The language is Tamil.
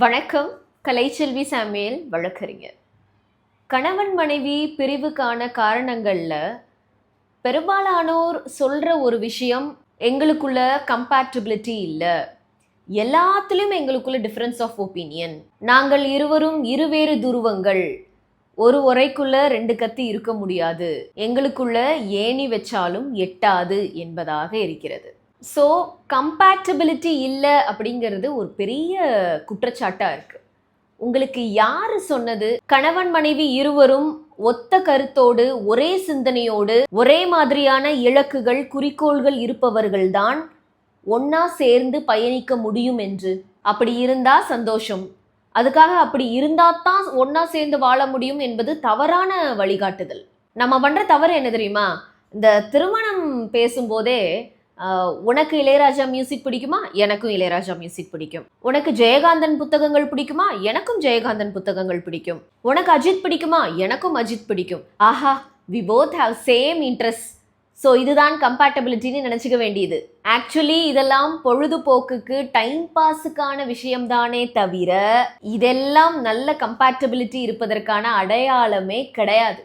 வணக்கம். கலைச்செல்வி சாமுவேல், வழக்கறிஞர். கணவன் மனைவி பிரிவுக்கான காரணங்கள்ல பெரும்பாலானோர் சொல்ற ஒரு விஷயம், எங்களுக்குள்ள கம்பேட்டபிலிட்டி இல்ல, எல்லாத்துலயும் எங்களுக்குள்ள டிஃபரன்ஸ் ஆஃப் ஒப்பீனியன், நாங்கள் இருவரும் இருவேறு துருவங்கள், ஒரு உரைக்குள்ள ரெண்டு கத்தி இருக்க முடியாது, எங்களுக்குள்ள ஏணி வச்சாலும் எட்டாது என்பதாக இருக்கிறது. ஸோ கம்பேட்டபிலிட்டி இல்லை அப்படிங்கிறது ஒரு பெரிய குற்றச்சாட்டாக இருக்கு. உங்களுக்கு யாரு சொன்னது கணவன் மனைவி இருவரும் ஒத்த கருத்தோடு, ஒரே சிந்தனையோடு, ஒரே மாதிரியான இலக்குகள், குறிக்கோள்கள் இருப்பவர்கள்தான் ஒன்னா சேர்ந்து பயணிக்க முடியும் என்று? அப்படி இருந்தா சந்தோஷம். அதுக்காக அப்படி இருந்தா தான் ஒன்னா சேர்ந்து வாழ முடியும் என்பது தவறான வழிகாட்டுதல். நம்ம பண்ற தவறு என்ன தெரியுமா? இந்த திருமணம் பேசும்போதே உனக்கு இளையராஜா மியூசிக் பிடிக்குமா? எனக்கும் இளையராஜா மியூசிக் பிடிக்கும். உனக்கு ஜெயகாந்தன் புத்தகங்கள் பிடிக்குமா? எனக்கும் ஜெயகாந்தன் புத்தகங்கள் பிடிக்கும். உனக்கு அஜித் பிடிக்குமா? எனக்கும் அஜித் பிடிக்கும். ஆஹா, we both have same interest. So இதுதான் கம்பேட்டபிலிட்டின்னு நினச்சிக்க வேண்டியது. ஆக்சுவலி இதெல்லாம் பொழுதுபோக்குக்கு, டைம் பாஸுக்கான விஷயம்தானே தவிர இதெல்லாம் நல்ல கம்பேட்டபிலிட்டி இருப்பதற்கான அடையாளமே கிடையாது.